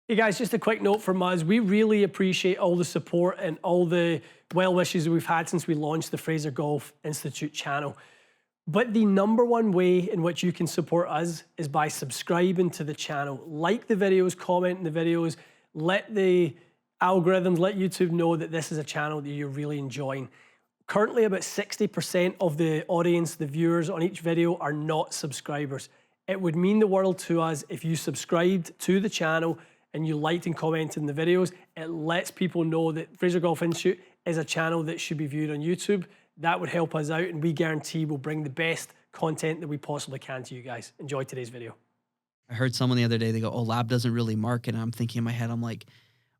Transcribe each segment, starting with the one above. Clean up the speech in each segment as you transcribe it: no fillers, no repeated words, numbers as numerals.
Hey guys, just a quick note from us. We really appreciate all the support and all the well wishes we've had since we launched the Fraser Golf Institute channel. But the number one way in which you can support us is by subscribing to the channel. Like the videos, comment in the videos, let the algorithms, let YouTube know that this is a channel that you're really enjoying. Currently, about 60% of the audience, the viewers on each video are not subscribers. It would mean the world to us if you subscribed to the channel and you liked and commented in the videos. It lets people know that Fraser Golf Institute is a channel that should be viewed on YouTube. That would help us out, and we guarantee we'll bring the best content that we possibly can to you guys. Enjoy today's video. I heard someone the other day, they go, oh, Lab doesn't really market. And I'm thinking in my head, I'm like,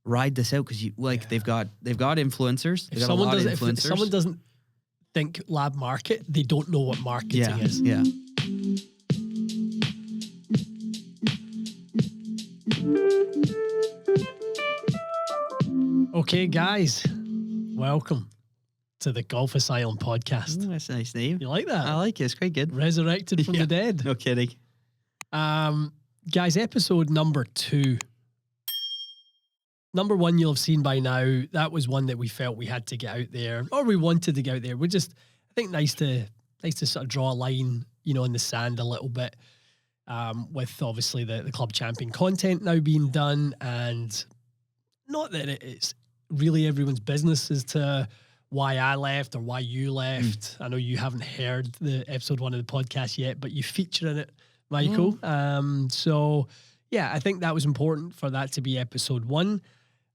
ride this out, because they've got influencers. If someone doesn't think Lab market, they don't know what marketing is. Yeah. Okay, guys, welcome to the Golf ASYLUM podcast. Ooh, that's a nice name. You like that? I like it. It's quite good. Resurrected from the dead. No kidding. Guys, episode number 2. Number 1 you'll have seen by now. That was one that we felt we had to get out there, or we wanted to get out there. I think nice to sort of draw a line, in the sand a little bit, with obviously the club champion content now being done, and not that it's really everyone's business as to why I left or why you left. I know you haven't heard the episode 1 of the podcast yet, but you feature in it, Michael. So yeah, I think that was important for that to be episode 1.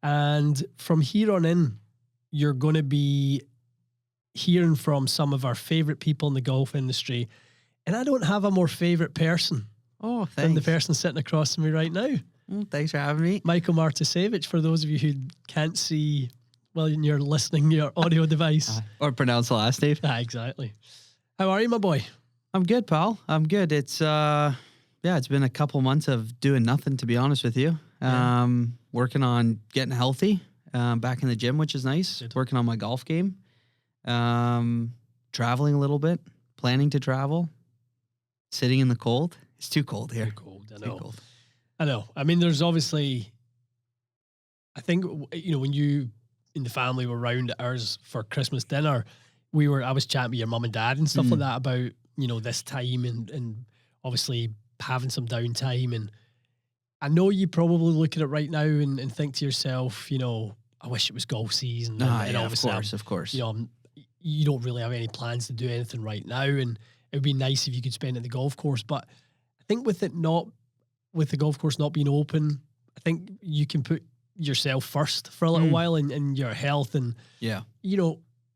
And from here on in, you're going to be hearing from some of our favorite people in the golf industry. And I don't have a more favorite person than the person sitting across from me right now. Thanks for having me. Michael Martysiewicz, for those of you who can't see, well, you're listening, your audio device. Or pronounce the last name. Exactly. How are you, my boy? I'm good, pal. I'm good. It's, it's been a couple months of doing nothing, to be honest with you. Working on getting healthy, back in the gym, which is nice. Good. Working on my golf game. Traveling a little bit, planning to travel, sitting in the cold. It's too cold here. Too cold, I know. I know. I mean, there's obviously, I think, when you in the family were round at ours for Christmas dinner, I was chatting with your mum and dad and stuff like that about, this time and obviously having some downtime. And I know you probably look at it right now and think to yourself, I wish it was golf season. And obviously, of course. You don't really have any plans to do anything right now. And it would be nice if you could spend it at the golf course. But I think with the golf course not being open, I think you can put yourself first for a little while and your health. And,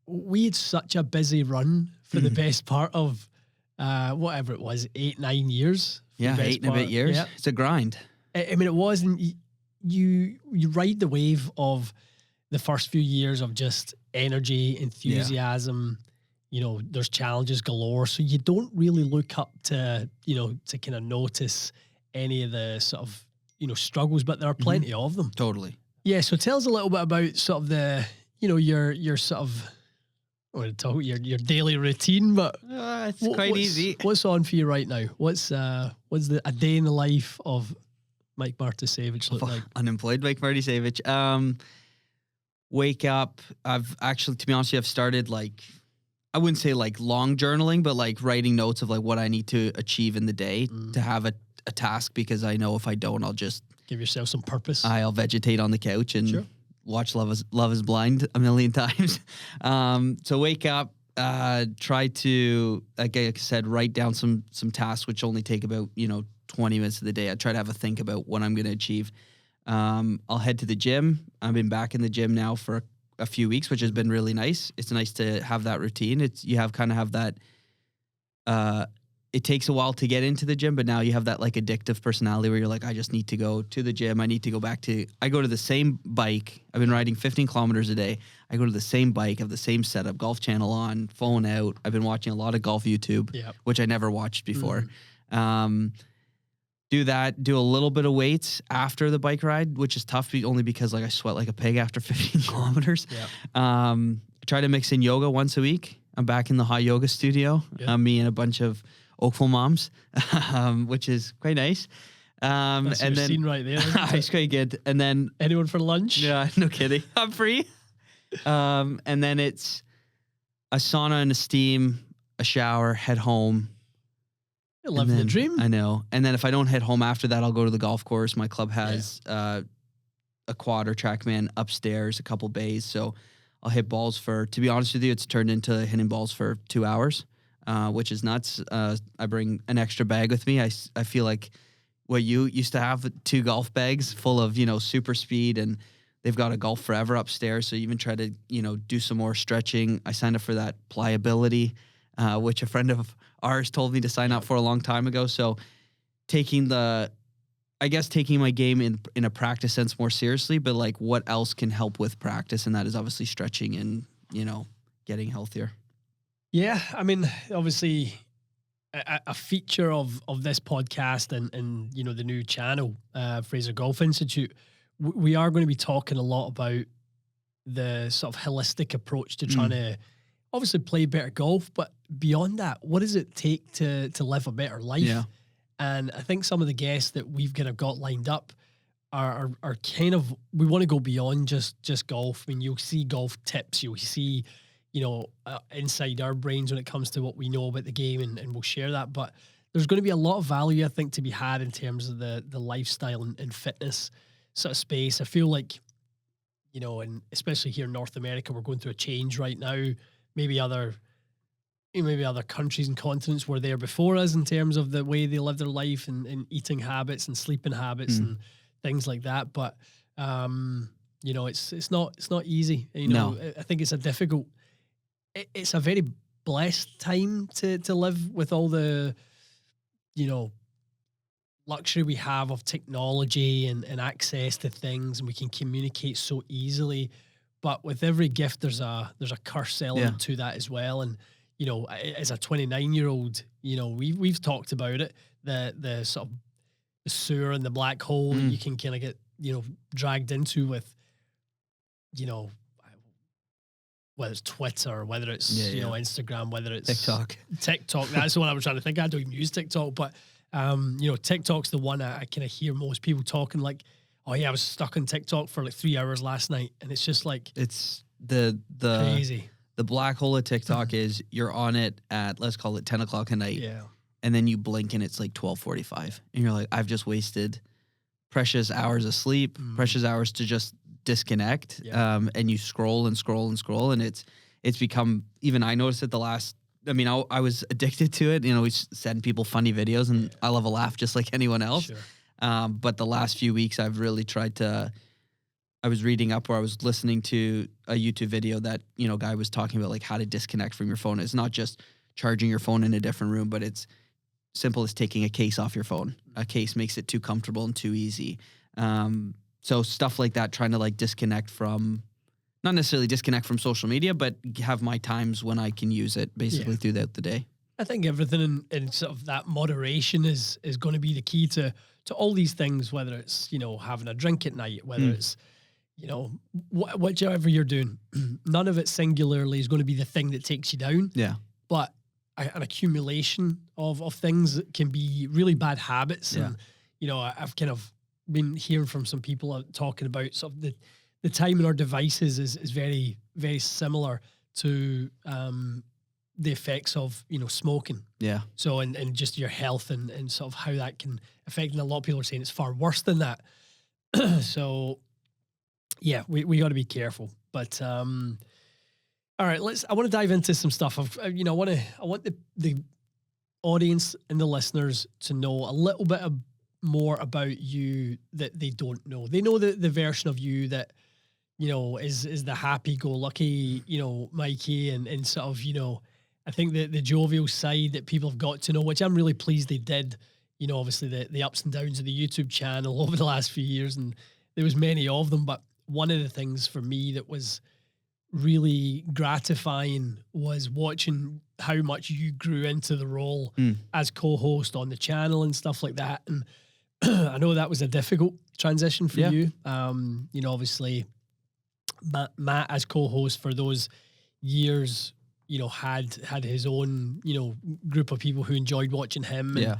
we had such a busy run for the best part of, whatever it was, 8-9 years. Yeah, 8 and a bit years. Yeah. It's a grind. I mean, it was, and you ride the wave of the first few years of just energy, enthusiasm. There's challenges galore, so you don't really look up to kind of notice any of the sort of struggles, but there are plenty of them. Totally. Yeah. So tell us a little bit about sort of the your sort of, I want to talk your daily routine, but it's quite easy. What's on for you right now? What's a day in the life of Mike Martysiewicz look like? Unemployed Mike Martysiewicz. Wake up. I've actually, to be honest with you, I've started I wouldn't say long journaling, but writing notes of what I need to achieve in the day to have a task, because I know if I don't, I'll just give yourself some purpose. I'll vegetate on the couch and watch Love is Blind a million times. So wake up, try to, like I said, write down some tasks, which only take about 20 minutes of the day. I try to have a think about what I'm going to achieve. I'll head to the gym. I've been back in the gym now for a few weeks, which has been really nice. It's nice to have that routine. You have that. It takes a while to get into the gym, but now you have that addictive personality where you're I just need to go to the gym. I need to go I go to the same bike. I've been riding 15 kilometers a day. I go to the same bike, have the same setup, Golf Channel on, phone out. I've been watching a lot of golf YouTube, which I never watched before. Do that, do a little bit of weights after the bike ride, which is tough only because I sweat like a pig after 15 kilometers. Try to mix in yoga once a week. I'm back in the hot yoga studio. Me and a bunch of Oakville moms, which is quite nice. That's and your then scene right there. it's quite good. And then anyone for lunch? yeah, no kidding, I'm free. And then it's a sauna and a steam, a shower, head home. Living the dream. I know. And then if I don't head home after that, I'll go to the golf course. My club has a quad or TrackMan upstairs, a couple bays. So I'll hit balls for, to be honest with you, it's turned into hitting balls for 2 hours, which is nuts. I bring an extra bag with me. I feel like what you used to have 2 golf bags full of, super speed, and they've got a Golf Forever upstairs. So you even try to, do some more stretching. I signed up for that pliability, which a friend of ours told me to sign up for a long time ago. So taking my game in a practice sense more seriously, but like what else can help with practice? And that is obviously stretching and, getting healthier. Yeah. I mean, obviously a feature of this podcast and, the new channel, Fraser Golf Institute, we are going to be talking a lot about the sort of holistic approach to trying to obviously play better golf, but beyond that, what does it take to live a better life? Yeah. And I think some of the guests that we've kind of got lined up are kind of, we want to go beyond just golf. I mean, you'll see golf tips, you'll see, inside our brains when it comes to what we know about the game, and we'll share that. But there's going to be a lot of value, I think, to be had in terms of the lifestyle and fitness sort of space. I feel like, and especially here in North America, we're going through a change right now. Maybe other countries and continents were there before us in terms of the way they live their life and eating habits and sleeping habits and things like that. But it's not easy. No. I think it's it's a very blessed time to live with all the luxury we have of technology and access to things, and we can communicate so easily. But with every gift, there's a curse element to that as well. And as a 29-year-old, we've talked about it, the sort of the sewer and the black hole that you can kind of get dragged into with whether it's Twitter, whether it's Instagram, whether it's TikTok. That's the one I was trying to think. I don't even use TikTok, but TikTok's the one I kind of hear most people talking like, oh yeah, I was stuck on TikTok for like 3 hours last night, and it's just like it's the crazy. The black hole of TikTok is you're on it at, let's call it 10 o'clock at night. Yeah. And then you blink and it's like 12:45. And you're like, I've just wasted precious hours of sleep, precious hours to just disconnect. Yeah. And you scroll and scroll and scroll. And it's become, even I noticed it I was addicted to it. We send people funny videos, and I love a laugh just like anyone else. Sure. But the last few weeks I've really tried to, I was reading up, or I was listening to a YouTube video that, guy was talking about like how to disconnect from your phone. It's not just charging your phone in a different room, but it's simple as taking a case off your phone. A case makes it too comfortable and too easy. So stuff like that, trying to like disconnect from, not necessarily disconnect from social media, but have my times when I can use it basically throughout the day. I think everything in sort of that moderation is going to be the key to all these things, whether it's, having a drink at night, whether it's, whichever you're doing. None of it singularly is going to be the thing that takes you down. Yeah. But an accumulation of things that can be really bad habits. Yeah. And, I've kind of been hearing from some people talking about sort of the time in our devices is very, very similar to the effects of, smoking. Yeah. So, and just your health and sort of how that can affect, and a lot of people are saying it's far worse than that. So, yeah, we got to be careful. But, all right, I want to dive into some stuff. I want the audience and the listeners to know a little bit more about you that they don't know. They know the version of you that, is the happy-go-lucky, Mikey, and sort of, I think the jovial side that people have got to know, which I'm really pleased they did. Obviously the ups and downs of the YouTube channel over the last few years, and there was many of them. But one of the things for me that was really gratifying was watching how much you grew into the role as co-host on the channel and stuff like that. And I know that was a difficult transition for you. Obviously Matt as co-host for those years, had his own, group of people who enjoyed watching him. And,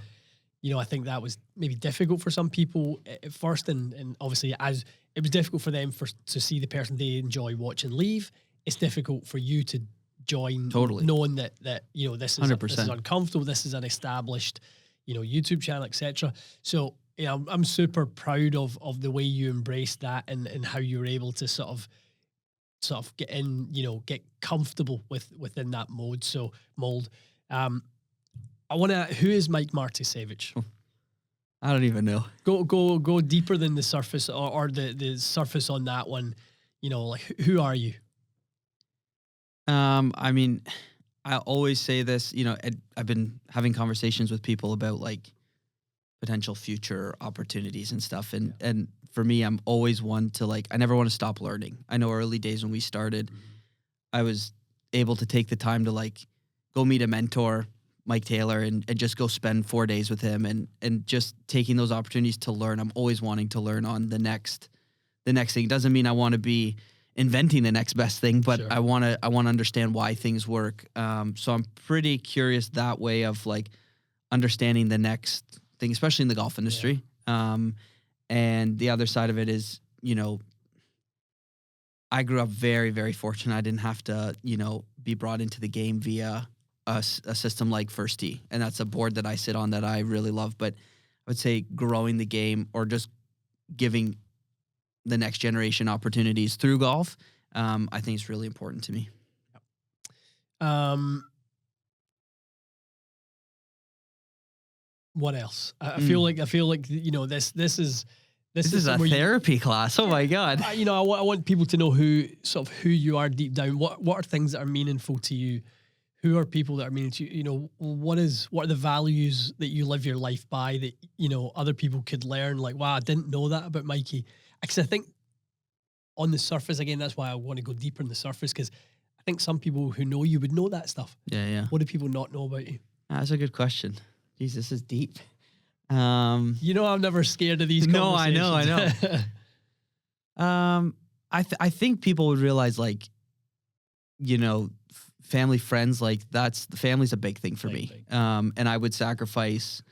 I think that was maybe difficult for some people at first, and obviously as it was difficult for them to see the person they enjoy watching leave. It's difficult for you to join, knowing that this is this is uncomfortable. This is an established, YouTube channel, etc. So I'm super proud of the way you embraced that and how you were able to sort of get in, get comfortable within that mold. Who is Mike Martysiewicz? I don't even know. Go deeper than the surface or the surface on that one. Like, who are you? I mean, I always say this, I've been having conversations with people about like potential future opportunities and stuff. And for me, I'm always one to like, I never want to stop learning. I know early days when we started, I was able to take the time to like go meet a mentor, Mike Taylor, and just go spend 4 days with him and just taking those opportunities to learn. I'm always wanting to learn on the next thing. It doesn't mean I want to be inventing the next best thing, but sure. I want to understand why things work. So I'm pretty curious that way of like understanding the next thing, especially in the golf industry. Yeah. And the other side of it is, I grew up very, very fortunate. I didn't have to, be brought into the game via a system like First Tee. And that's a board that I sit on that I really love. But I would say growing the game or just giving the next generation opportunities through golf, I think is really important to me. What else? I feel like this is a therapy class. Oh my God. I want people to know who you are deep down. What are things that are meaningful to you? Who are people that are meaningful to you? What are the values that you live your life by that, other people could learn? Like, wow, I didn't know that about Mikey. Because I think on the surface, again, that's why I want to go deeper in the surface, because I think some people who know you would know that stuff. Yeah. What do people not know about you? That's a good question. Jeez, this is deep. I'm never scared of these conversations. No, I know. I think people would realize, like, family, friends, like the family's a big thing for me. And I would sacrifice,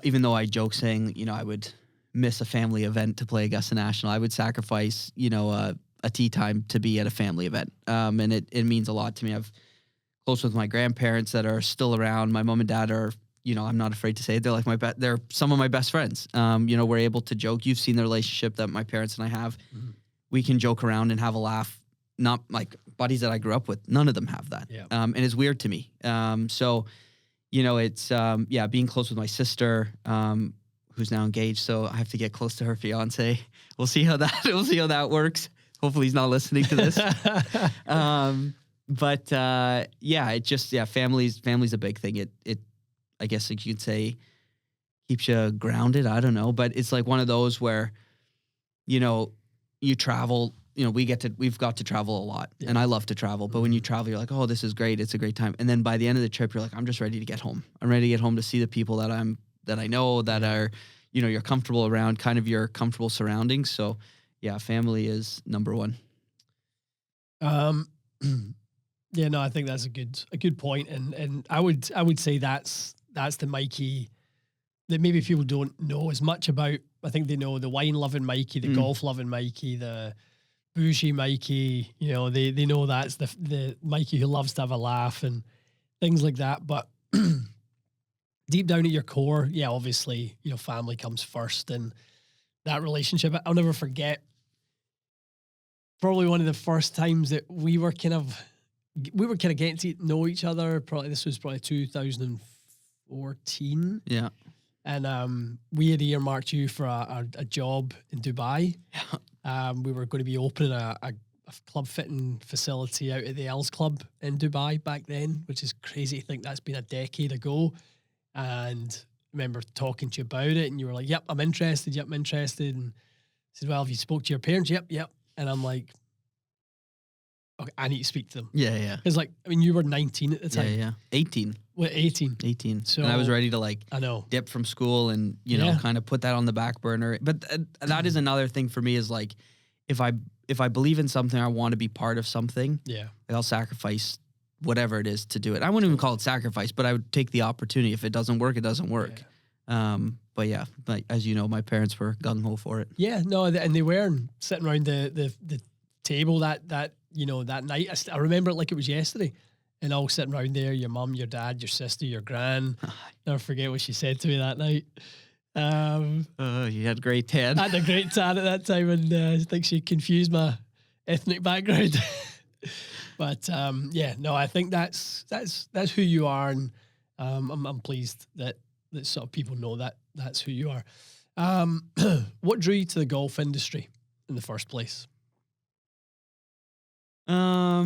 even though I joke saying, I would miss a family event to play Augusta National, I would sacrifice, a tea time to be at a family event. And it means a lot to me. I've close with my grandparents that are still around. My mom and dad are, I'm not afraid to say it, they're like they're some of my best friends. We're able to joke. You've seen the relationship that my parents and I have. Mm-hmm. We can joke around and have a laugh. Not like buddies that I grew up with. None of them have that. Yeah. And it's weird to me. So, it's, being close with my sister, who's now engaged. So I have to get close to her fiance. We'll see how that works. Hopefully he's not listening to this. But family's a big thing. It I guess like you could say keeps you grounded. I don't know, but it's like one of those where, you travel, we've got to travel a lot, and I love to travel, but when you travel, you're like, oh, this is great. It's a great time. And then by the end of the trip, you're like, I'm just ready to get home. I'm ready to get home to see the people that I know that are, you're comfortable around, kind of your comfortable surroundings. So yeah, family is number one. Yeah, no, I think that's a good point, and I would say that's the Mikey that maybe people don't know as much about. I think they know the wine loving Mikey, the golf loving Mikey, the bougie Mikey. They know that's the Mikey who loves to have a laugh and things like that. But deep down at your core, yeah, obviously, family comes first, and that relationship. I'll never forget. Probably one of the first times that we were kind of getting to know each other. This was 2014. Yeah. And we had earmarked you for a job in Dubai. Yeah. We were going to be opening a club fitting facility out at the Els Club in Dubai back then, which is crazy to think that's been a decade ago. And I remember talking to you about it, and you were like, yep, I'm interested. And I said, well, have you spoke to your parents? Yep. And I'm like, okay, I need to speak to them. Yeah. It's like, you were 19 at the time. Yeah. 18. What, 18? 18. So, and I was ready to dip from school and, kind of put that on the back burner. But that is another thing for me is like, if I believe in something, I want to be part of something. Yeah. I'll sacrifice whatever it is to do it. I wouldn't even call it sacrifice, but I would take the opportunity. If it doesn't work, it doesn't work. But yeah, but as you know, my parents were gung ho for it. Yeah, no, and they were sitting around the table that that night. I remember it like it was yesterday, and all sitting around there. Your mum, your dad, your sister, your gran. Never forget what she said to me that night. You had great tan. I had a great tan at that time, and I think she confused my ethnic background. But yeah, no, I think that's who you are, and I'm pleased that sort of people know that that's who you are. What drew you to the golf industry in the first place? I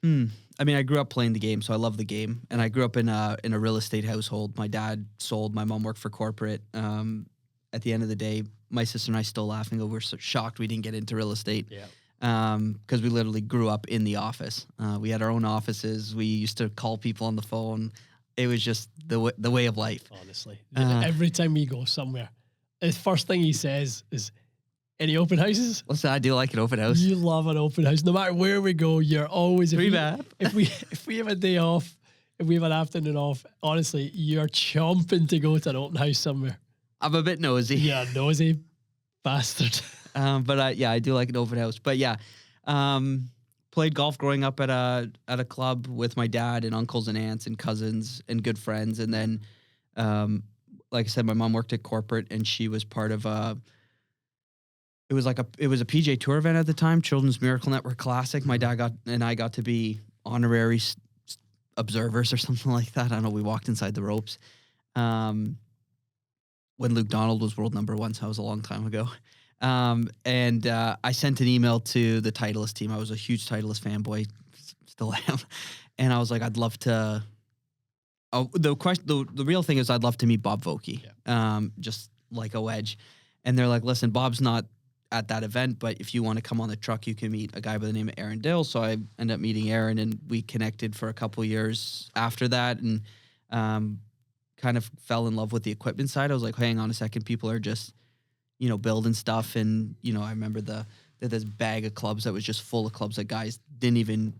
mean, I grew up playing the game, so I love the game, and I grew up in a real estate household. My dad sold, my mom worked for corporate. At the end of the day, my sister and I still laughing over, so shocked we didn't get into real estate. Yeah. Because we literally grew up in the office. We had our own offices. We used to call people on the phone. It was just the way of life. Honestly, every time we go somewhere, the first thing he says is, "Any open houses?" Listen, I do like an open house. You love an open house. No matter where we go, you're always if we have a day off, if we have an afternoon off, honestly, you're chomping to go to an open house somewhere. I'm a bit nosy. Yeah, nosy bastard. But I do like an open house. But yeah, played golf growing up at a club with my dad and uncles and aunts and cousins and good friends. And then, like I said, my mom worked at corporate, and she was part of it was a PJ Tour event at the time, Children's Miracle Network Classic. My dad and I got to be honorary observers or something like that. I don't know. We walked inside the ropes. When Luke Donald was world number 1, so that was a long time ago. And I sent an email to the Titleist team. I was a huge Titleist fanboy, still am. And I was like, I'd love to. Oh, the real thing is, I'd love to meet Bob Vokey, just like a wedge. And they're like, listen, Bob's not at that event, but if you want to come on the truck, you can meet a guy by the name of Aaron Dill. So I ended up meeting Aaron, and we connected for a couple years after that, and kind of fell in love with the equipment side. I was like, hang on a second, people are just, building stuff. And, I remember this bag of clubs that was just full of clubs that guys didn't even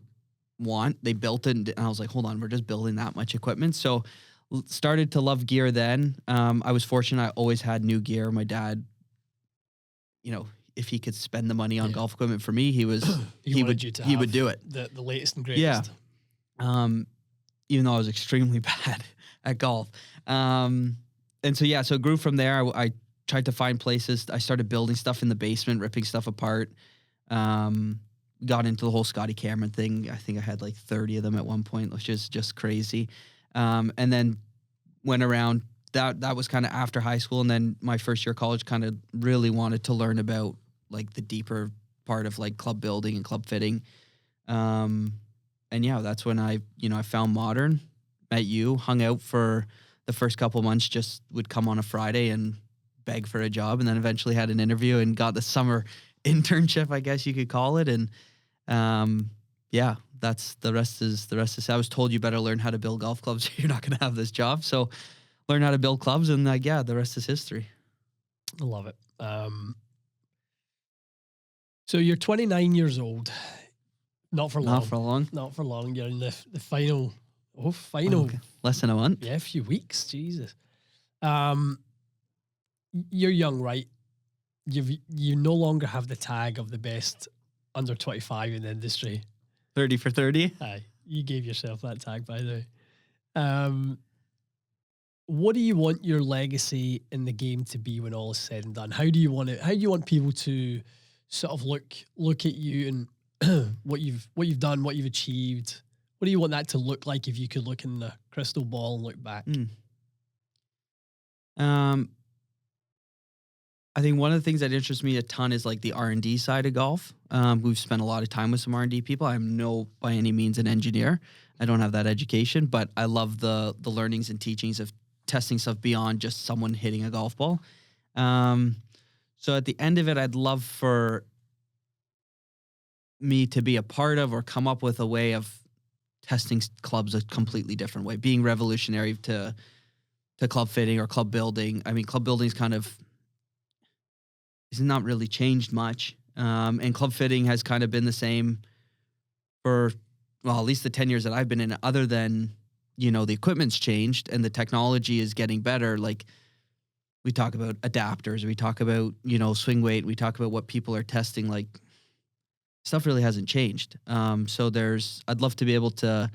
want. They built it, and I was like, hold on, we're just building that much equipment. So started to love gear then. I was fortunate. I always had new gear. My dad, if he could spend the money on golf equipment for me, he would do it. The latest and greatest. Yeah. Even though I was extremely bad at golf. And so it grew from there. I tried to find places. I started building stuff in the basement, ripping stuff apart. Got into the whole Scotty Cameron thing. I think I had like 30 of them at one point, which is just crazy. And then went around. That was kind of after high school, and then my first year of college, kind of really wanted to learn about like the deeper part of like club building and club fitting. And that's when I found Modern, met you, hung out for the first couple of months, just would come on a Friday and beg for a job, and then eventually had an interview and got the summer internship, I guess you could call it. And that's the rest is I was told, you better learn how to build golf clubs. You're not going to have this job. So learn how to build clubs, and the rest is history. I love it. So you're 29 years old. Not for long. Not for long. You're in the final. Okay. Less than a month. Yeah, a few weeks. Jesus. You're young, right? You no longer have the tag of the best under 25 in the industry. 30 for 30. Aye, you gave yourself that tag, by the way. What do you want your legacy in the game to be when all is said and done? How do you want people to sort of look at you and what you've done, what you've achieved? What do you want that to look like if you could look in the crystal ball and look back? I think one of the things that interests me a ton is like the R&D side of golf. We've spent a lot of time with some R&D people. I'm by any means an engineer. I don't have that education, but I love the learnings and teachings of testing stuff beyond just someone hitting a golf ball. So at the end of it, I'd love for me to be a part of or come up with a way of testing clubs a completely different way, being revolutionary to club fitting or club building. I mean, club building's kind of has not really changed much. And club fitting has kind of been the same for, well, at least the 10 years that I've been in it, other than, the equipment's changed and the technology is getting better. Like we talk about adapters, we talk about, swing weight, we talk about what people are testing, like stuff really hasn't changed. So I'd love to be able to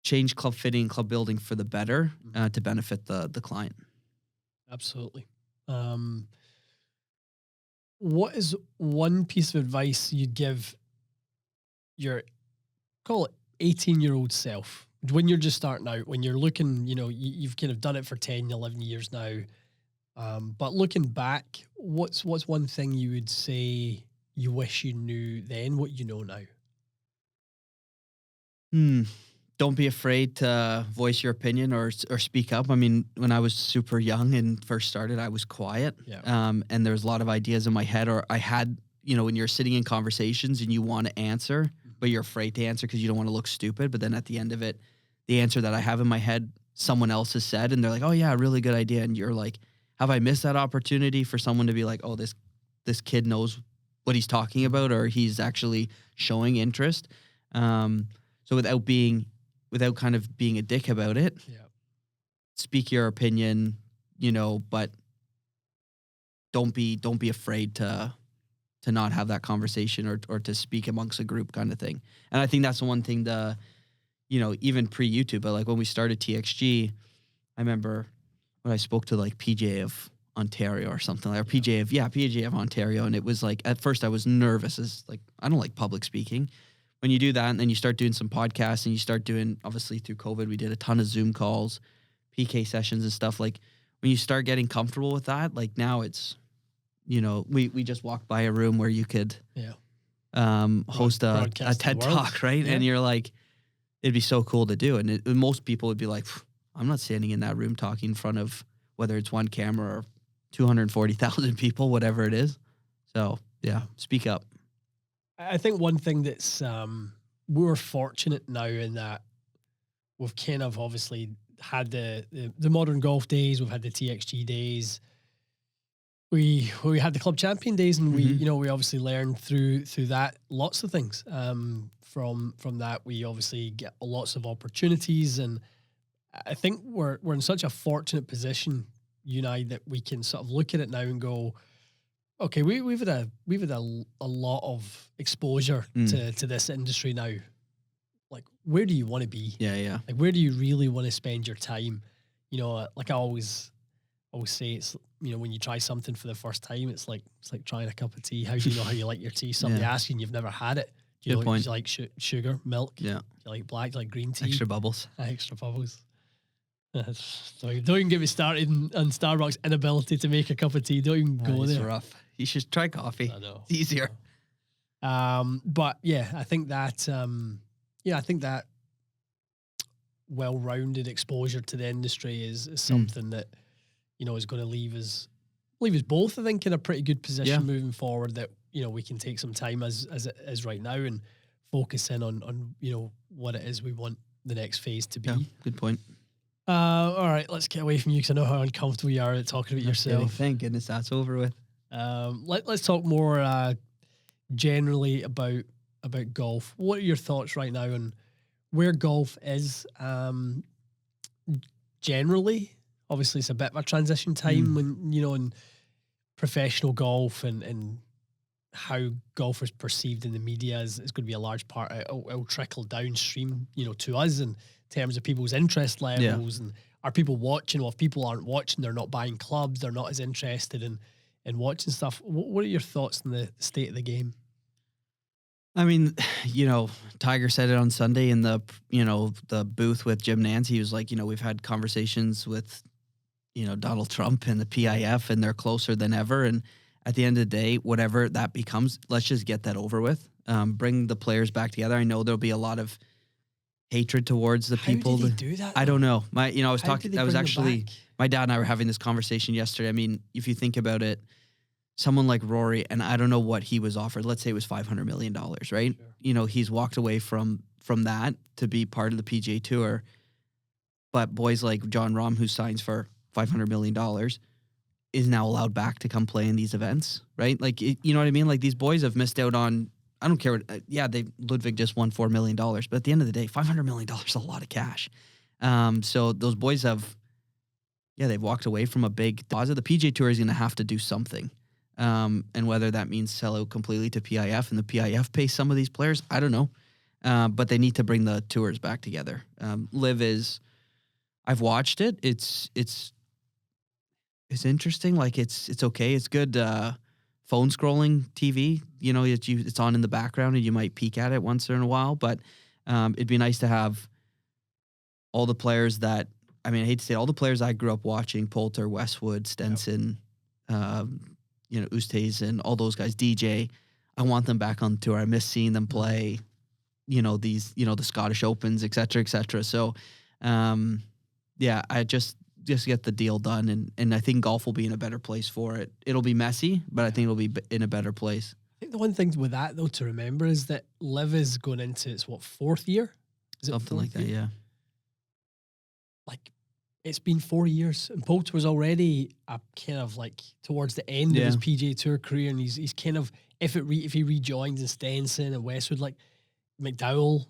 change club fitting, club building for the better, to benefit the client. Absolutely. What is one piece of advice you'd give your, call it 18-year-old self, when you're just starting out, when you're looking, you've kind of done it for 10, 11 years now. But looking back, what's one thing you would say you wish you knew then, what you know now? Don't be afraid to voice your opinion or speak up. I mean, when I was super young and first started, I was quiet. Yeah. And there was a lot of ideas in my head, or I had, when you're sitting in conversations and you want to answer, but you're afraid to answer because you don't want to look stupid. But then at the end of it, the answer that I have in my head, someone else has said, and they're like, oh yeah, really good idea. And you're like, have I missed that opportunity for someone to be like, oh, this kid knows what he's talking about, or he's actually showing interest. So without kind of being a dick about it, speak your opinion, but don't be afraid to not have that conversation or to speak amongst a group kind of thing. And I think that's the one thing even pre-YouTube, but like when we started TXG, I remember when I spoke to like PGA of Ontario or something like, or PGA of Ontario. And it was like, at first I was nervous, as like, I don't like public speaking. When you do that and then you start doing some podcasts and you start doing, obviously through COVID, we did a ton of Zoom calls, PK sessions and stuff. Like when you start getting comfortable with that, like now it's, we just walked by a room where you could host a TED Talk, right? Yeah. And you're like, it'd be so cool to do. And most people would be like, I'm not standing in that room talking in front of whether it's one camera or 240,000 people, whatever it is. So yeah, speak up. I think one thing that's, we're fortunate now in that we've kind of obviously had the modern golf days, we've had the TXG days, we had the club champion days, and we obviously learned through that lots of things. From that, we obviously get lots of opportunities, and I think we're in such a fortunate position, you and I, that we can sort of look at it now and go, okay, we've had a lot of exposure to this industry now. Like, where do you want to be? Yeah. Like, where do you really want to spend your time? Like I always say, it's, when you try something for the first time, it's like trying a cup of tea. How do you know how you like your tea? Somebody asks you and you've never had it. Do you like sugar, milk? Yeah. Do you like black? Do you like green tea? Extra bubbles. Extra bubbles. So don't even get me started on Starbucks' inability to make a cup of tea. Don't even go there. It's rough. You should try coffee. I know. It's easier. But yeah, I think that well-rounded exposure to the industry is something that, is going to leave us both, I think, in a pretty good position moving forward, that, we can take some time as it is right now and focus in on what it is we want the next phase to be. Yeah, good point. All right, let's get away from you because I know how uncomfortable you are at talking about yourself. Thank goodness that's over with. Let's talk more generally about golf. What are your thoughts right now on where golf is generally? Obviously, it's a bit of a transition time when, in professional golf and how golf is perceived in the media is going to be a large part. It'll trickle downstream, to us in terms of people's interest levels. And are people watching? Well, if people aren't watching, they're not buying clubs. They're not as interested in watching stuff. What are your thoughts on the state of the game? I mean, Tiger said it on Sunday in the booth with Jim Nantz. He was like, we've had conversations with, Donald Trump and the PIF, and they're closer than ever. And at the end of the day, whatever that becomes, let's just get that over with. Bring the players back together. I know there'll be a lot of hatred towards the people. How did they do that? I don't know. My dad and I were having this conversation yesterday. I mean, if you think about it, someone like Rory, and I don't know what he was offered. Let's say it was $500 million, right? Sure. He's walked away from that to be part of the PGA Tour. But boys like John Rahm, who signs for $500 million, is now allowed back to come play in these events, right? Like, you know what I mean? Like, these boys have missed out on, I don't care what, Ludwig just won $4 million, but at the end of the day, $500 million is a lot of cash. So those boys have, they've walked away from a big deposit. The PGA Tour is going to have to do something. And whether that means sell out completely to PIF and the PIF pay some of these players, I don't know. But they need to bring the tours back together. Live is, I've watched it. It's interesting. Like it's okay. It's good. Phone scrolling TV, you know, it's on in the background and you might peek at it once in a while, but it'd be nice to have all the players that, I mean, I hate to say it, all the players I grew up watching, Poulter, Westwood, Stenson, you know, Oosthuizen, all those guys, DJ, I want them back on tour. I miss seeing them play, you know, these, you know, the Scottish Opens, et cetera, et cetera. So, yeah, I just get the deal done. And I think golf will be in a better place for it. It'll be messy, but I think it'll be in a better place. I think the one thing with that, though, to remember is that Liv is going into its, what, 4th year? Is it something like that, yeah. Like, it's been 4 years, and Poulter was already a kind of like towards the end of his PGA Tour career, and he's kind of, if he rejoins in Stenson and Westwood, like McDowell,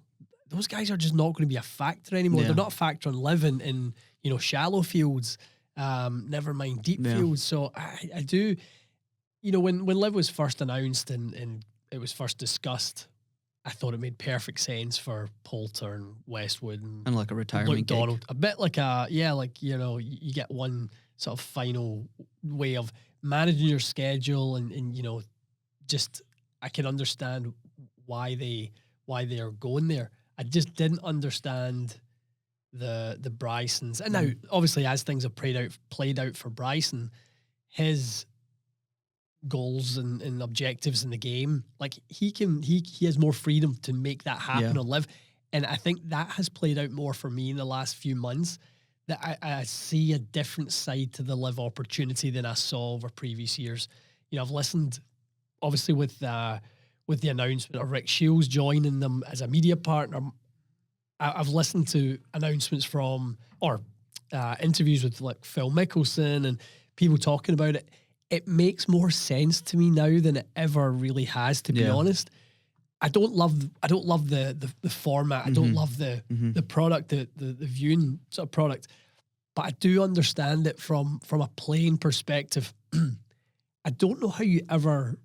those guys are just not going to be a factor anymore. They're not a factor on living in, you know, shallow fields, never mind deep fields. So I do, you know, when Liv was first announced and it was first discussed, I thought it made perfect sense for Poulter and Westwood and like a retirement Donald. A bit like like, you know, you get one sort of final way of managing your schedule and you know, just I can understand why they're going there. I just didn't understand the Brysons. And now obviously as things have played out for Bryson, his goals and objectives in the game, like he has more freedom to make that happen on Live, and I think that has played out more for me in the last few months, that I see a different side to the Live opportunity than I saw over previous years. You know, I've listened obviously with the announcement of Rick Shields joining them as a media partner. I've listened to announcements from or interviews with like Phil Mickelson and people talking about it. It makes more sense to me now than it ever really has, to be honest. I don't love the format. I don't love the product, the viewing sort of product. But I do understand it from a playing perspective. I don't know how you ever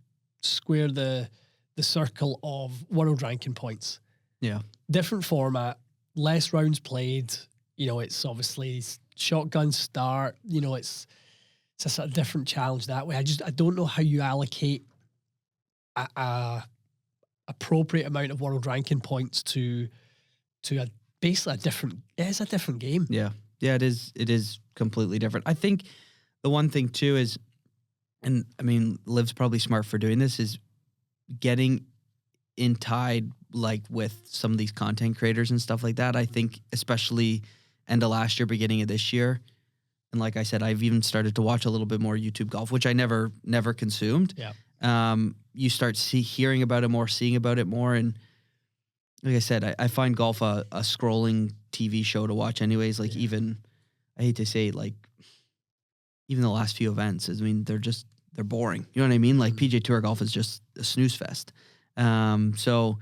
square the circle of world ranking points. Yeah. Different format, less rounds played. You know, it's obviously shotgun start. You know, it's a sort of different challenge that way. I don't know how you allocate a appropriate amount of world ranking points to basically a different. It's a different game. Yeah, it is completely different. I think the one thing too is, and I mean, Liv's probably smart for doing this, is getting in tied like with some of these content creators and stuff like that. I think especially end of last year, beginning of this year. And like I said, I've even started to watch a little bit more YouTube golf, which I never consumed. Yeah. You start hearing about it more, seeing about it more. And like I said, I find golf a scrolling TV show to watch anyways. Like even, I hate to say it, like even the last few events, I mean, they're boring. You know what I mean? Like PGA Tour golf is just a snooze fest. So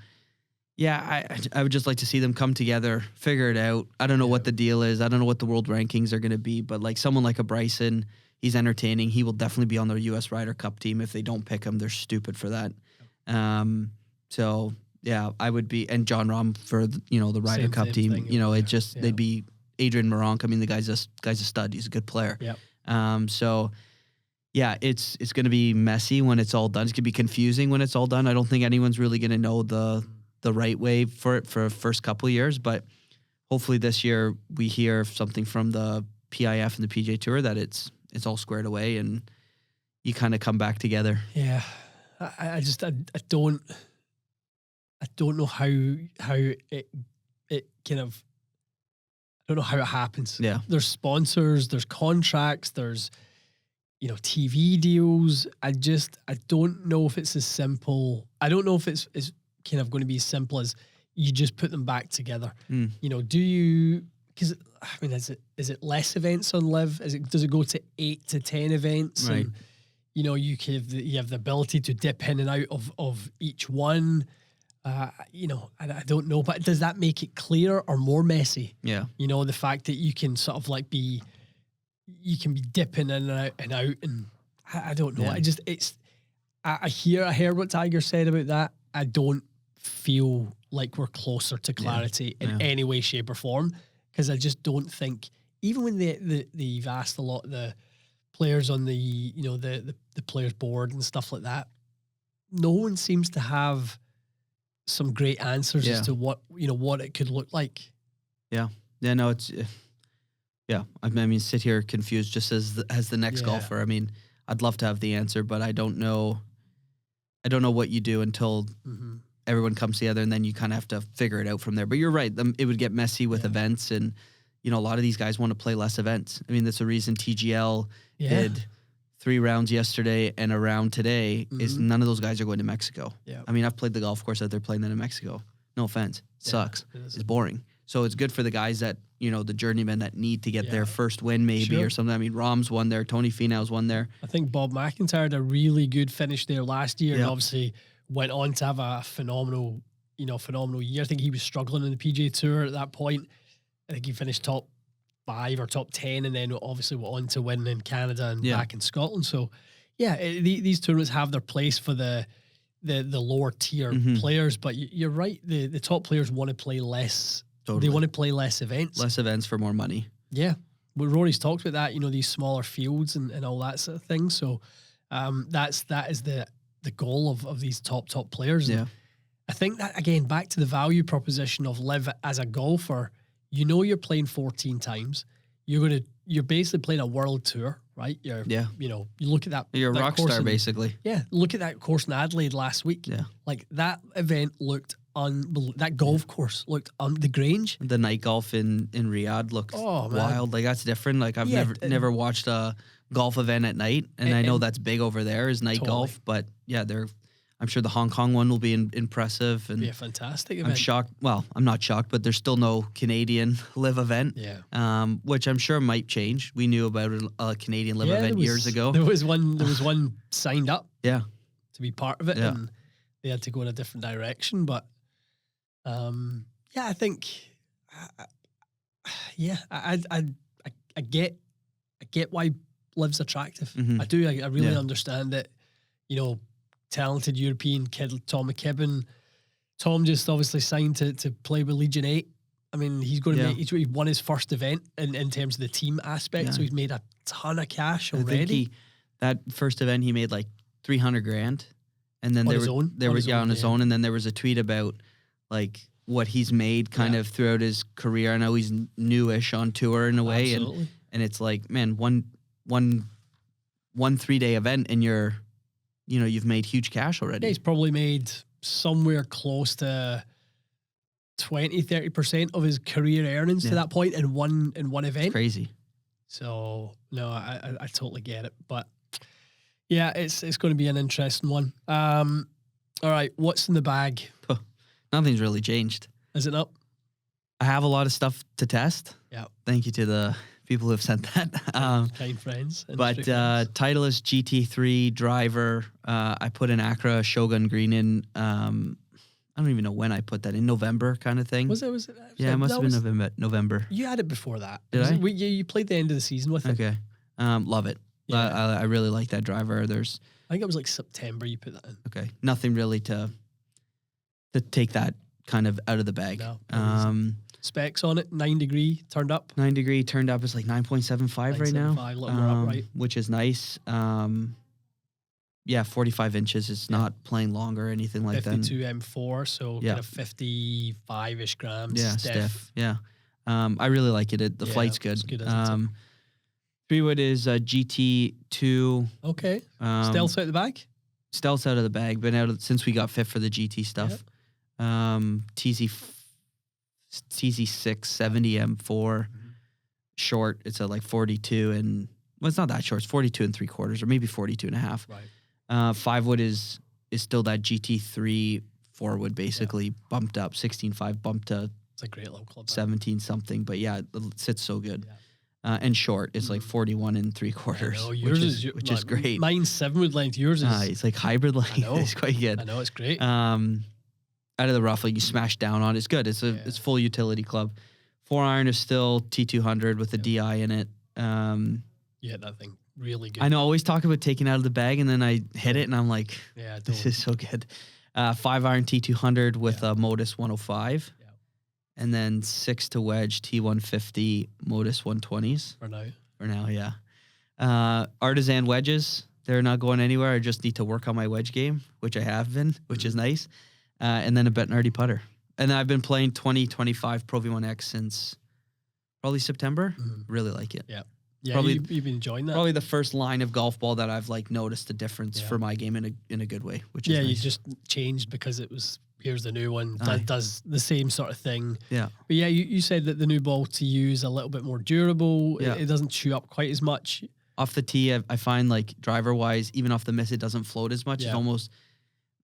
yeah, I would just like to see them come together, figure it out. I don't know what the deal is. I don't know what the world rankings are going to be, but like someone like a Bryson, he's entertaining. He will definitely be on their U.S. Ryder Cup team. If they don't pick him, they're stupid for that. So yeah, I would be, and John Rahm for the Ryder Cup team. You know, it just they'd be Adrian Moronk. I mean, the guy's a stud. He's a good player. Yep. So yeah, it's going to be messy when it's all done. It's going to be confusing when it's all done. I don't think anyone's really going to know the right way for it for the first couple of years, but hopefully this year we hear something from the PIF and the PGA Tour that it's all squared away and you kind of come back together. Yeah, I don't know how it kind of, I don't know how it happens. Yeah, there's sponsors, there's contracts, there's TV deals. I don't know if it's as simple. I don't know if it's kind of going to be as simple as you just put them back together. Do you, because I mean, is it less events on Live? Does it go to 8 to 10 events? Right. And, you have the ability to dip in and out of each one. I don't know, but does that make it clearer or more messy? Yeah. The fact that you can sort of like be, you can be dipping in and out, and I don't know. Yeah. I heard what Tiger said about that. I don't feel like we're closer to clarity in any way, shape, or form, because I just don't think, even when they've asked a lot of the players on the the players board and stuff like that, no one seems to have some great answers as to what it could look like. Yeah. No, it's I mean, sit here confused just as the next golfer. I mean, I'd love to have the answer, but I don't know what you do until everyone comes together, and then you kind of have to figure it out from there. But you're right. It would get messy with events, and, a lot of these guys want to play less events. I mean, that's the reason TGL did 3 rounds yesterday and a round today, is none of those guys are going to Mexico. Yeah. I mean, I've played the golf course that they're playing that in Mexico. No offense. Sucks. It's boring. So it's good for the guys that, the journeymen that need to get their first win maybe or something. I mean, Rahm's won there. Tony Finau's won there. I think Bob McIntyre had a really good finish there last year, and obviously went on to have a phenomenal year. I think he was struggling in the PGA Tour at that point. I think he finished top 5 or top 10, and then obviously went on to win in Canada and back in Scotland. So, these tournaments have their place for the lower tier players, but you're right. The top players want to play less. Totally. They want to play less events. Less events for more money. Yeah. Well, Rory's talked about that, these smaller fields and all that sort of thing. So that is the goal of these top players. And I think that, again, back to the value proposition of live as a golfer, you're playing 14 times. You're basically playing a world tour, right? You look at that. You're a rock star, basically. Yeah. Look at that course in Adelaide last week. Yeah. Like, that event looked that golf course looked the Grange. The night golf in Riyadh looked wild. Like, that's different. Like, I've never watched a golf event at night, and I know that's big over there is night golf. But I'm sure the Hong Kong one will be impressive and be a fantastic event. I'm shocked. Well, I'm not shocked, but there's still no Canadian live event. Yeah. Which I'm sure might change. We knew about a Canadian live event years ago. There was one signed up. Yeah. To be part of it, and they had to go in a different direction, but. I think, I get why live's attractive. I do. I really understand it. Talented European kid, Tom McKibben. Tom just obviously signed to play with Legion 8. I mean, he's going to he won his first event in terms of the team aspect, so he's made a ton of cash already. I think that first event he made like $300,000, and then on his own, and then there was a tweet about like what he's made kind of throughout his career. I know he's newish on tour in a way, and it's like, man, one 3-day event, and you've made huge cash already. Yeah, he's probably made somewhere close to 20-30% of his career earnings to that point in one event. It's crazy. So no, I totally get it, but it's going to be an interesting one. All right, what's in the bag? Nothing's really changed. Is it not? I have a lot of stuff to test. Yeah. Thank you to the people who have sent that. Kind friends. But Titleist GT3 driver, I put an Acura Shogun Green in. I don't even know when I put that in. November kind of thing. Was it? Yeah, it must have been November. You had it before that. Did I? You played the end of the season with it. Okay. Love it. Yeah. I really like that driver. I think it was like September you put that in. Okay. Nothing really to take that kind of out of the bag. No, specs on it, 9 degree turned up. 9 degree turned up is like 9.75 right now. A little more upright. Which is nice. 45 inches. It's not playing long or anything like 52 M4, so kind of 55-ish grams. Yeah, stiff. Yeah. I really like it. The flight's good. It's good, isn't it? 3-wood is GT2. Okay. Stealth out the bag? Stealth's out of the bag. Been out since we got fit for the GT stuff. Yep. TZ6 70 M4 short. It's at like 42 and it's not that short. It's 42 3/4 or maybe 42 and a half. Right. 5-wood is still that GT3 4-wood basically bumped up 16.5 bumped to. It's a great little club. 17 something, but it sits so good. Yeah. And short, it's like 41 3/4, which is great. Mine's 7-wood length. Yours is it's like hybrid length. It's quite good. I know, it's great. Out of the rough, like you smash down on. It's good. It's full utility club. 4-iron is still T200 with a DI in it. You hit that thing really good. I know. I always talk about taking out of the bag, and then I hit it, and I'm like, Yeah, this is so good. 5-iron T200 with a Modus 105. Yeah. And then 6 to wedge T150 Modus 120s. For now. For now, yeah. Artisan wedges. They're not going anywhere. I just need to work on my wedge game, which I have been, which is nice. And then a Bettinardi putter. And I've been playing 2025 Pro V1X since probably September. Really like it. Yeah. Yeah, Probably, you've been enjoying that. Probably the first line of golf ball that I've like noticed a difference for my game in a good way, which is nice. You just changed because it was, here's the new one, Aye. does the same sort of thing. Yeah. But yeah, you said that the new ball to you is a little bit more durable. Yeah. It doesn't chew up quite as much. Off the tee, I find like driver wise, even off the miss, it doesn't float as much. Yeah. It's almost,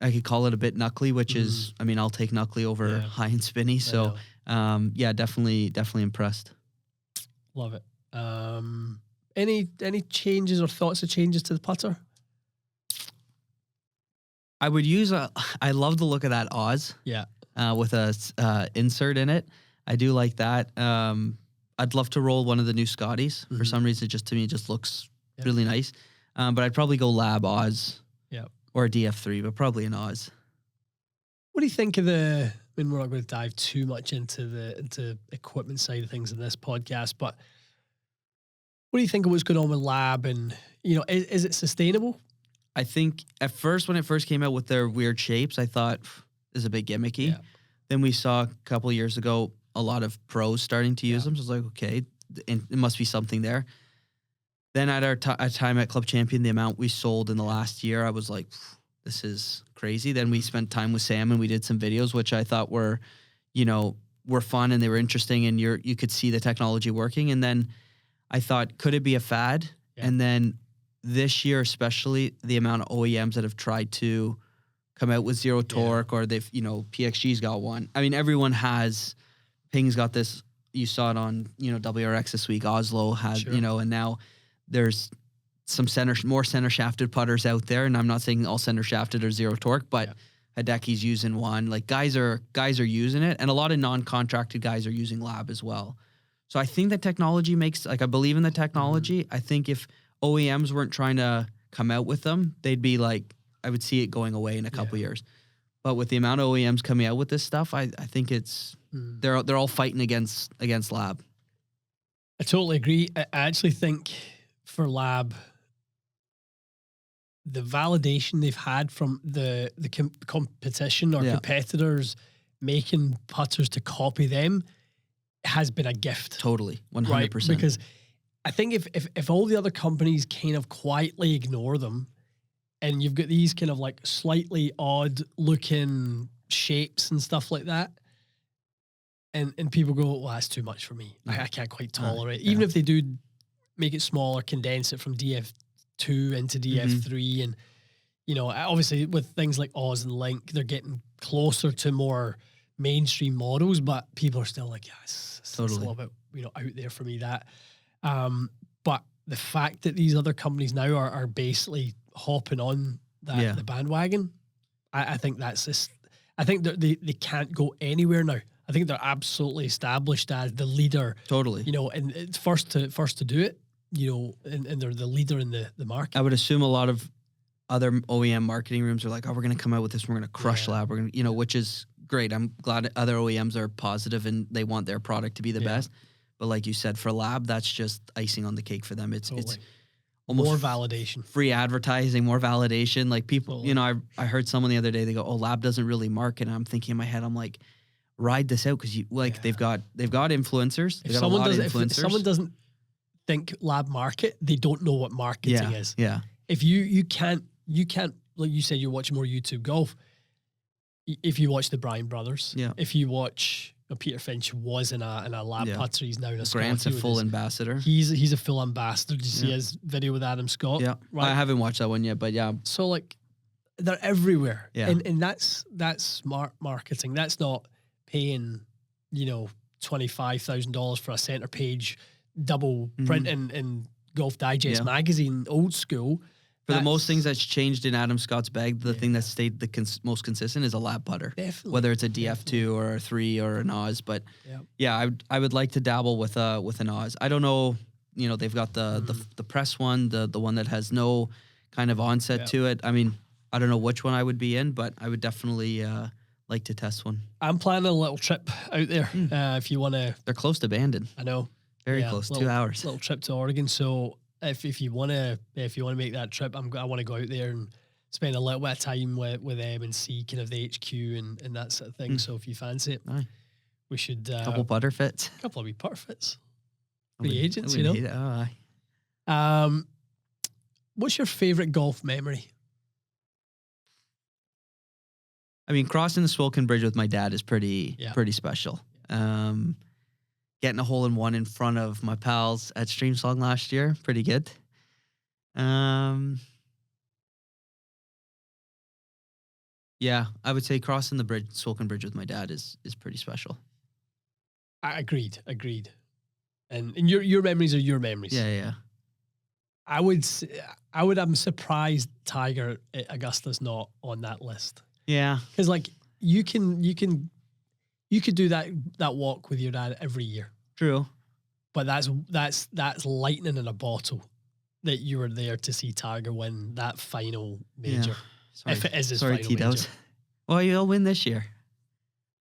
I could call it a bit knuckly, which is, I mean, I'll take knuckly over high and spinny. So, yeah, definitely impressed. Love it. Any changes or thoughts of changes to the putter? I would use I love the look of that Oz. Yeah. With a insert in it. I do like that. I'd love to roll one of the new Scotties. For some reason, to me, it just looks really nice. But I'd probably go Lab Oz. Yeah. Or a DF3, but probably an Oz. What do you think of the, I mean, we're not going to dive too much into equipment side of things in this podcast, but what do you think of what's going on with Lab, and, you know, is it sustainable? I think at first, when it first came out with their weird shapes, I thought this is a bit gimmicky. Yeah. Then we saw a couple of years ago a lot of pros starting to use them. So I was like, okay, it must be something there. Then at our time at Club Champion, the amount we sold in the last year, I was like, this is crazy. Then we spent time with Sam and we did some videos, which I thought were, you know, were fun and they were interesting, and you could see the technology working. And then I thought, could it be a fad? Yeah. And then this year, especially, the amount of OEMs that have tried to come out with zero torque, or they've, you know, PXG's got one. I mean, everyone has. Ping's got this. You saw it on, you know, WRX this week. Oslo had, you know, and now there's some more center shafted putters out there. And I'm not saying all center shafted are zero torque, but Hideki's using one. Like guys are using it, and a lot of non-contracted guys are using Lab as well. So I think that technology makes, like, I believe in the technology. I think if OEMs weren't trying to come out with them, they'd be like, I would see it going away in a couple years. But with the amount of OEMs coming out with this stuff, I think it's they're all fighting against Lab. I totally agree. I actually think for Lab, the validation they've had from the competition or competitors making putters to copy them has been a gift. Totally, 100%. Right? Because I think if all the other companies kind of quietly ignore them, and you've got these kind of like slightly odd looking shapes and stuff like that, and people go, well, that's too much for me. I can't quite tolerate it. Even if they do make it smaller, condense it from DF2 into DF3, and, you know, obviously with things like Oz and Link, they're getting closer to more mainstream models, but people are still like, it's a little bit, you know, out there for me, that. But the fact that these other companies now are basically hopping on that the bandwagon, I think that's just, I think they can't go anywhere now. I think they're absolutely established as the leader. Totally. You know, and it's first to do it, you know, and they're the leader in the market. I would assume a lot of other OEM marketing rooms are like, oh, we're going to come out with this, we're going to crush Lab, we're going to, you know, which is great. I'm glad other OEMs are positive and they want their product to be the best. But like you said, for Lab, that's just icing on the cake for them. It's almost more validation, free advertising, more validation. Like people, you know, I heard someone the other day, they go, oh, Lab doesn't really market. And I'm thinking in my head, I'm like, ride this out, because you like they've got influencers. If someone doesn't think Lab market, they don't know what marketing is. Yeah. If you can't, like you said, you're watching more YouTube golf. If you watch the Bryan brothers, if you watch, Peter Finch was in a Lab putter, he's now in a Grant's a full ambassador. He's a full ambassador. Did you see his video with Adam Scott? Yeah, right? I haven't watched that one yet, but yeah. So like, they're everywhere. Yeah, and that's smart marketing. That's not paying, you know, $25,000 for a center page double print in Golf Digest magazine, old school. For the most things that's changed in Adam Scott's bag, the thing that stayed the most consistent is a Lab putter. Definitely. Whether it's a DF2 or a 3 or an Oz. But I would like to dabble with an Oz. I don't know they've got the press one, the one that has no kind of onset to it. I mean, I don't know which one I would be in, but I would definitely like to test one. I'm planning a little trip out there. If you want to, they're close to Bandon. I know, very close, 2 hours. Little trip to Oregon. So if you want to make that trip, I want to go out there and spend a little bit of time with them and see kind of the HQ and that sort of thing. So if you fancy it, we should couple putter fits, couple of wee putter fits. Free agents, you know. What's your favorite golf memory? I mean, crossing the Swilcan Bridge with my dad is pretty special. Getting a hole-in-one in front of my pals at Streamsong last year, pretty good. Yeah, I would say crossing the Swilcan Bridge with my dad is pretty special. Agreed. And your memories are your memories. Yeah. I'm surprised Tiger at Augusta's not on that list. Yeah, because like you could do that walk with your dad every year. True, but that's lightning in a bottle that you were there to see Tiger win that final major. Sorry. If it is his final major. Well, you'll win this year.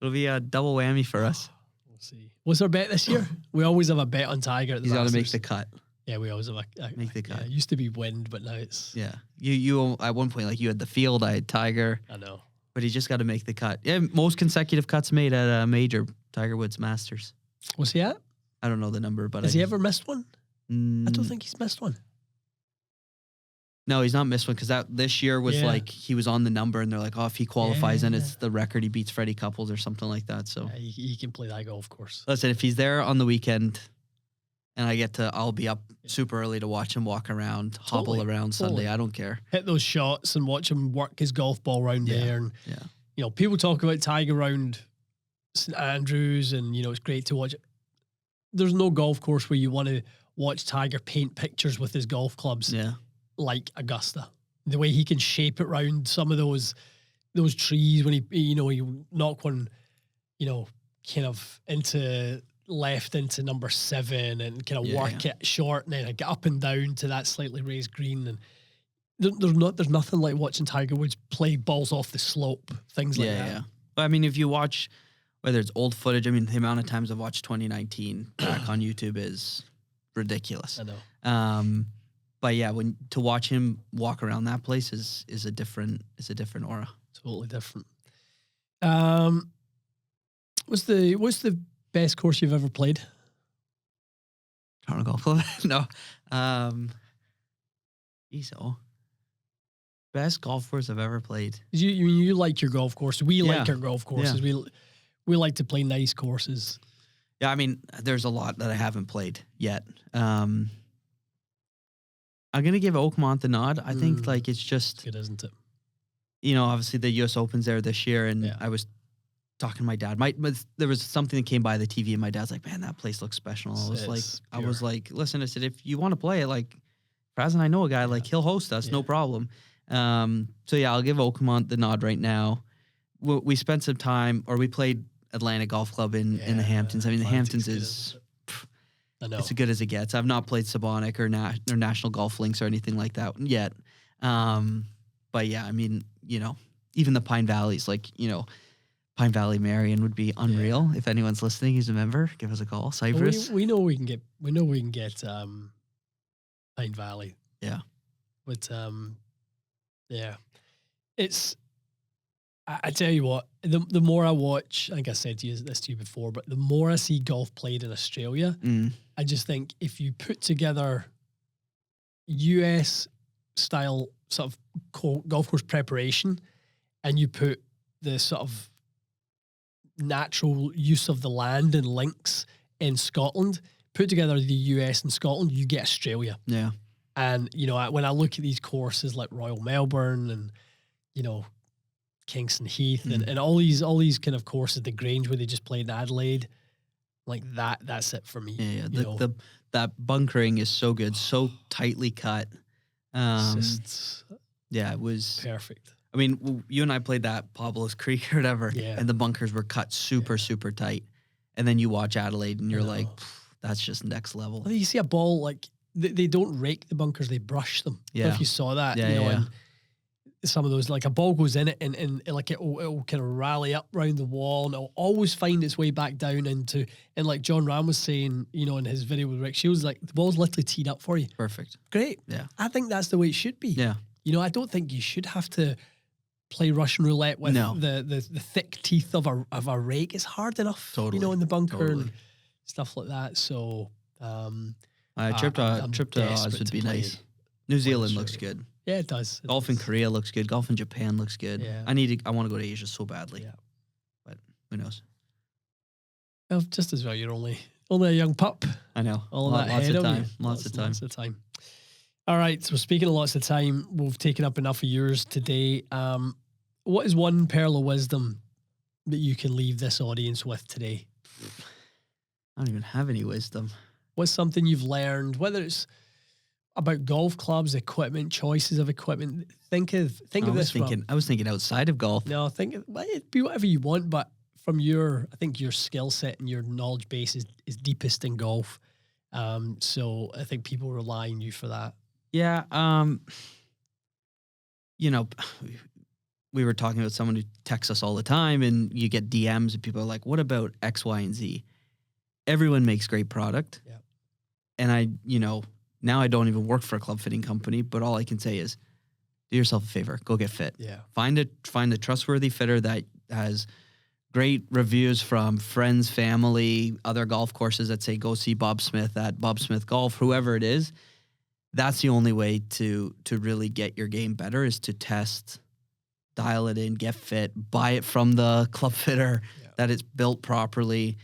It'll be a double whammy for us. We'll see. What's our bet this year? We always have a bet on Tiger at the He's got Masters. to make the cut. Yeah, we always have make the cut. Yeah, it used to be wind, but now it's... Yeah. You at one point, like, you had the field, I had Tiger. I know. But he just got to make the cut. Yeah, most consecutive cuts made at a major, Tiger Woods Masters. Was he at? I don't know the number, but... Has he ever missed one? I don't think he's missed one. No, he's not missed one, because this year was like, he was on the number, and they're like, oh, if he qualifies, then it's the record, he beats Freddie Couples or something like that, so... Yeah, he can play that golf course. Listen, if he's there on the weekend... And I'll be up super early to watch him walk around, hobble around Sunday. I don't care. Hit those shots and watch him work his golf ball around there. And, people talk about Tiger around St Andrews and, it's great to watch. There's no golf course where you want to watch Tiger paint pictures with his golf clubs like Augusta. The way he can shape it around some of those trees when he knock one, kind of into... left into number 7 and kind of work it short and then get up and down to that slightly raised green, and there's nothing like watching Tiger Woods play balls off the slope, things like that. But I mean, if you watch whether it's old footage, I mean, the amount of times I've watched 2019 back on YouTube is ridiculous. I know. But yeah, to watch him walk around that place is a different aura. Totally different. What's the best course you've ever played? Toronto Golf Club? No. Best golf course I've ever played. You like your golf course. We like our golf courses. Yeah. We like to play nice courses. Yeah, I mean, there's a lot that I haven't played yet. I'm gonna give Oakmont the nod. I think like it's just good, isn't it? Obviously the U.S. Open's there this year, and I was talking to my dad. There was something that came by the TV, and my dad's like, "Man, that place looks special." I was like, "Listen," I said, "if you want to play it, like, Praz and I know a guy, like he'll host us, no problem." So yeah, I'll give Oakmont the nod right now. We spent some time, or we played Atlantic Golf Club in the Hamptons. I mean, the Hamptons is it's as good as it gets. I've not played Sabonic or National Golf Links or anything like that yet. But yeah, I mean, even the Pine Valleys, like, Pine Valley Marion would be unreal. If anyone's listening, he's a member, give us a call. Cypress. We know we can get Pine Valley. Yeah. But it's I tell you what, the more I watch, I think I said this to you before, but the more I see golf played in Australia, I just think if you put together US style sort of golf course preparation and you put the sort of natural use of the land and links in Scotland, put together the US and Scotland, you get Australia. Yeah. And, when I look at these courses like Royal Melbourne and, Kingston Heath and all these kind of courses, the Grange where they just played in Adelaide, like that's it for me. Yeah. That bunkering is so good, so tightly cut. It was perfect. I mean, you and I played that Pablo's Creek or whatever, and the bunkers were cut super tight. And then you watch Adelaide and you're like, that's just next level. You see a ball, like, they don't rake the bunkers, they brush them. I don't know Yeah. if you saw that, Yeah, you know, yeah, and some of those, like a ball goes in it and like it'll kind of rally up round the wall and it'll always find its way back down into, and like John Ram was saying, you know, in his video with Rick Shields, like the ball's literally teed up for you. Perfect. Great. Yeah. I think that's the way it should be. Yeah. You know, I don't think you should have to play Russian roulette with No. the thick teeth of a rake. It's hard enough, you Totally. know, in the bunker Totally. and stuff like that. So, Trip to I'm Oz desperate would to be play nice. New Zealand sure. looks good. yeah, it does. It Golf in does. Korea looks good. Golf in Japan looks good. Yeah. I want to go to Asia so badly. Yeah. But who knows? Well, just as well, you're only a young pup. I know. All that lots ahead of of time. you. Lots of time. Lots of time. All right. So speaking of lots of time, we've taken up enough of yours today. What is one pearl of wisdom that you can leave this audience with today? I don't even have any wisdom. What's something you've learned, whether it's about golf clubs, equipment, choices of equipment? Think of this. I was thinking outside of golf. No, it'd be whatever you want, but from I think your skill set and your knowledge base is deepest in golf. So I think people rely on you for that. Yeah. You know, we were talking about someone who texts us all the time, and you get DMs and people are like, what about X, Y, and Z? Everyone makes great product. Yeah. And now I don't even work for a club fitting company, but all I can say is do yourself a favor, go get fit. Yeah. Find a trustworthy fitter that has great reviews from friends, family, other golf courses that say, go see Bob Smith at Bob Smith Golf, whoever it is. That's the only way to really get your game better, is to test, dial it in, get fit, buy it from the club fitter, that it's built properly.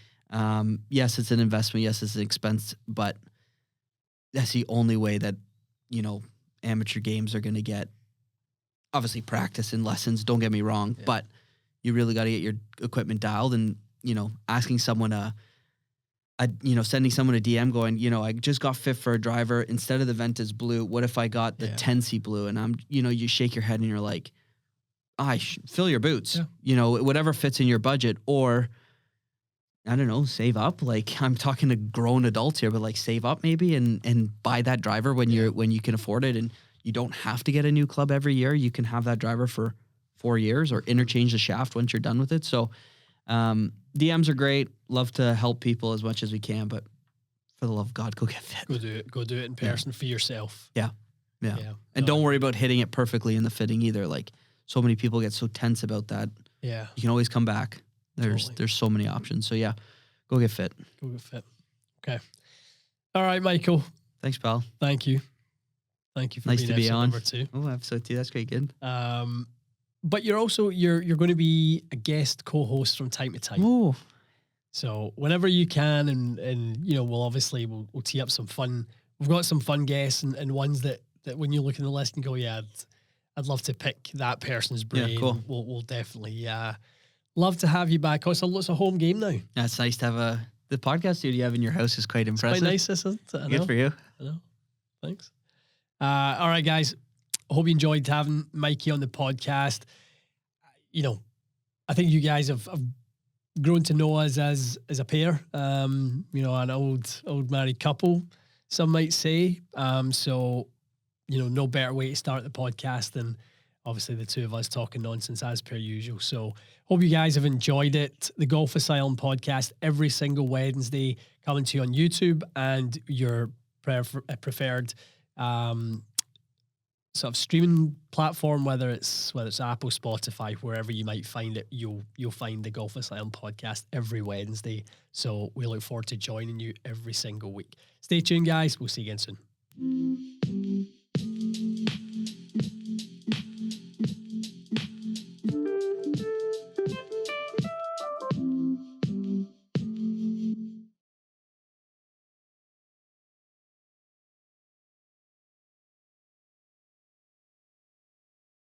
Yes, it's an investment. Yes, it's an expense, but that's the only way that, amateur games are going to get, obviously, practice and lessons. Don't get me wrong, but you really got to get your equipment dialed, and, asking someone sending someone a DM going, I just got fit for a driver. Instead of the Ventus blue, what if I got the 10C blue? And you shake your head and you're like, fill your boots, whatever fits in your budget, or I don't know, save up. Like, I'm talking to grown adults here, but like save up maybe and buy that driver when you can afford it. And you don't have to get a new club every year. You can have that driver for 4 years, or interchange the shaft once you're done with it. So, DMs are great. Love to help people as much as we can, but for the love of God, go get fit. Go do it in person for yourself. Yeah. And don't worry about hitting it perfectly in the fitting either. Like, so many people get so tense about that. Yeah. You can always come back. There's so many options. So yeah, go get fit. Go get fit. Okay. All right, Michael. Thanks, pal. Thank you. Thank you for nice being to be on. Number 2. Oh, episode 2. That's great. Good. But you're also you're going to be a guest co-host from time to time. Oh. So whenever you can, and we'll tee up some fun. We've got some fun guests and ones that when you look in the list and go, I'd love to pick that person's brain. Yeah, cool. We'll definitely love to have you back. Also, it's a home game now. Yeah, it's nice to have the podcast studio you have in your house is quite impressive. Quite nice, isn't it? I know. Good for you. I know. Thanks. All right, guys. I hope you enjoyed having Mikey on the podcast. I think you guys have grown to know us as a pair. An old married couple, some might say. So, no better way to start the podcast than obviously the two of us talking nonsense as per usual. So hope you guys have enjoyed it. The Golf Asylum podcast every single Wednesday coming to you on YouTube and your preferred sort of streaming platform, whether it's Apple, Spotify, wherever you might find it, you'll find the Golf Asylum podcast every Wednesday. So we look forward to joining you every single week. Stay tuned, guys. We'll see you again soon.